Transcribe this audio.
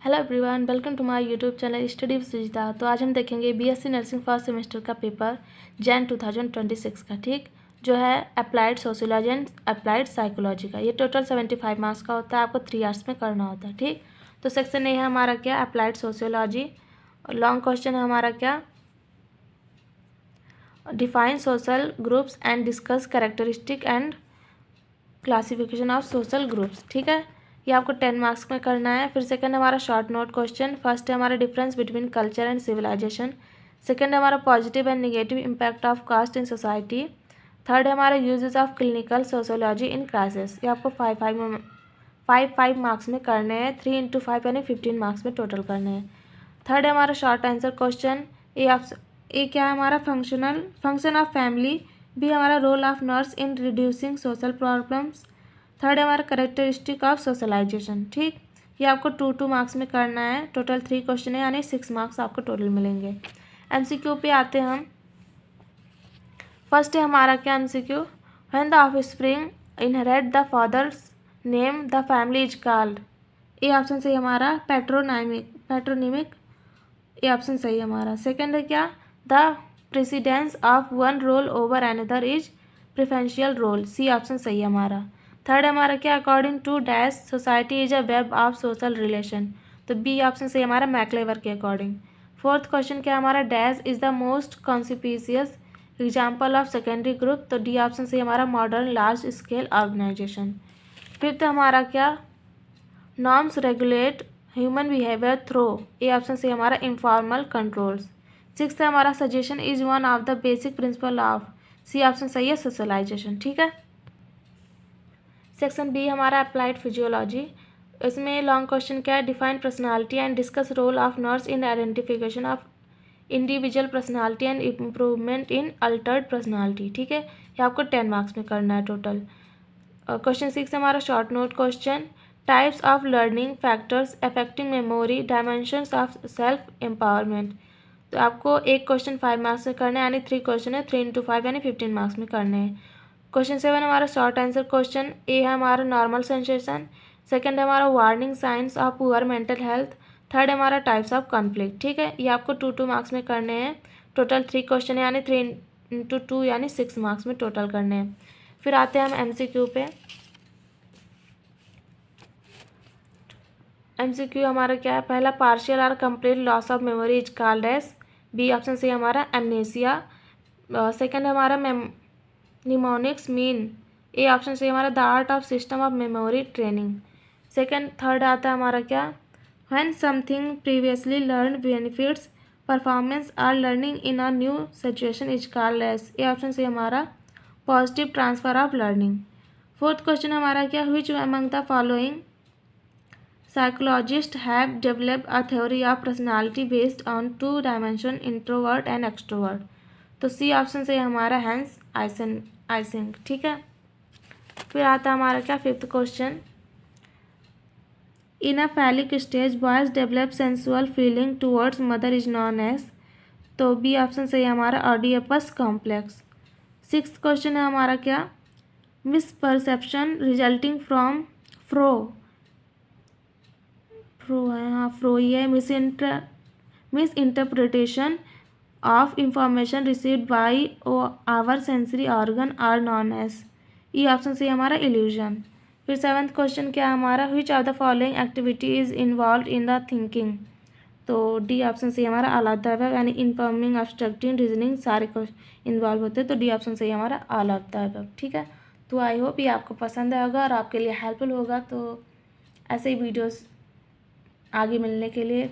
Hello everyone, welcome to my YouTube channel study with Sujita. तो आज हम देखेंगे बीएससी नर्सिंग फर्स्ट सेमेस्टर का पेपर जैन 2026 का, ठीक, जो है applied sociology and applied psychology का। ये टोटल 75 मार्क्स का होता है, आपको 3 आवर्स में करना होता है, ठीक। तो सेक्शन ए है हमारा क्या, अप्लाइड सोशियोलॉजी। लॉन्ग क्वेश्चन है हमारा क्या, define social groups and discuss characteristic and classification of social groups, ठीक है। ये आपको 10 मार्क्स में करना है। फिर सेकंड हमारा शॉर्ट नोट क्वेश्चन। फर्स्ट है हमारा difference between culture and civilization. Second है हमारा positive and negative impact of caste in society. Third है हमारा uses of clinical sociology in classes. ये आपको 5 मार्क्स में करने हैं। 3 इंटू 5 यानी 15 मार्क्स में टोटल करने हैं। थर्ड है हमारा शॉर्ट आंसर क्वेश्चन। ये क्या है हमारा फंक्शन ऑफ फैमिली। भी हमारा role of nurse in reducing social problems. Third है हमारा करेक्टरिस्टिक ऑफ सोशलाइजेशन, ठीक। ये आपको 2 मार्क्स में करना है। टोटल 3 क्वेश्चन है यानी 6 मार्क्स आपको टोटल मिलेंगे। एमसीक्यू पे आते हैं हम। फर्स्ट है हमारा क्या MCQ, when the offspring inherit the father's name the family is called. ये ऑप्शन सही हमारा पैट्रोनिमिक। ये ऑप्शन सही है हमारा। सेकंड है क्या, the precedence of one role over another is preferential role. C option सही है हमारा। थर्ड है हमारा क्या, according to dash society is a web of social relation. तो बी ऑप्शन सही हमारा, मैक्लेवर के अकॉर्डिंग। फोर्थ क्वेश्चन क्या हमारा, dash is the most conspicuous example of secondary group. तो डी ऑप्शन सही हमारा, modern large scale organization. Fifth हमारा क्या, norms regulate human behaviour through. A option से हमारा, इनफॉर्मल कंट्रोल्स। सिक्स है हमारा, suggestion is one of the basic principle of. C option सही है, सोशलाइजेशन, ठीक है। सेक्शन बी हमारा अप्लाइड फिजियोलॉजी। इसमें लॉन्ग क्वेश्चन क्या है, define personality and discuss role of nurse in identification of individual personality and improvement in altered personality, ठीक है। ये आपको 10 मार्क्स में करना है टोटल। क्वेश्चन 6 हमारा short note question, types of learning factors affecting memory dimensions of self empowerment. तो आपको एक क्वेश्चन 5 मार्क्स में करना है, यानी 3 क्वेश्चन है, 3 इंटू 5 यानी 15 मार्क्स में करने हैं। क्वेश्चन 7 हमारा शॉर्ट आंसर क्वेश्चन। ए है हमारा नॉर्मल सेंसेशन। सेकंड है हमारा warning science of poor mental health. Third है हमारा टाइप्स ऑफ कॉन्फ्लिक्ट, ठीक है। ये आपको 2 मार्क्स में करने हैं। टोटल 3 क्वेश्चन है, यानी 3 इंटू 2 यानी 6 मार्क्स में टोटल करने हैं। फिर आते हैं हम एमसीक्यू पे। एमसीक्यू हमारा क्या है, पहला पार्शियल और complete loss of memory is called as. B option से हमारा एमनेसिया। सेकंड हमारा निमोनिक्स मीन। ए ऑप्शन से हमारा, the art of system of memory training. Third आता है हमारा क्या, when something previously learn benefits performance are learning in a new situation is called as. A option से हमारा, positive transfer of learning. Fourth question हमारा क्या, which among the following psychologists have developed a theory of personality based on 2 dimension introvert and extrovert। तो C option से हमारा hence icing, ठीक है। फिर आता हमारा क्या, fifth question, in a phallic stage boys develop sensual feeling towards mother is known as. तो बी ऑप्शन से हमारा, ऑडियपस कॉम्प्लेक्स। सिक्स्थ क्वेश्चन है हमारा क्या, मिसपरसेप्शन रिजल्टिंग फ्रॉम फ्रो है misinterpretation of information received by our sensory organ are known as. ये option से हमारा, इल्यूजन। फिर सेवन्थ क्वेश्चन क्या है हमारा, which of the following activity is involve in the thinking. तो डी ऑप्शन से हमारा, ऑल ऑफ द अबव, यानी इन्फॉर्मिंग ऑब्स्ट्रक्टिंग रीजनिंग सारे इन्वॉल्व होते हैं। तो डी ऑप्शन से हमारा, ऑल ऑफ द अबव, ठीक है। तो आई होप ये आपको पसंद आएगा और आपके लिए हेल्पफुल होगा। तो ऐसे ही वीडियोस आगे मिलने के लिए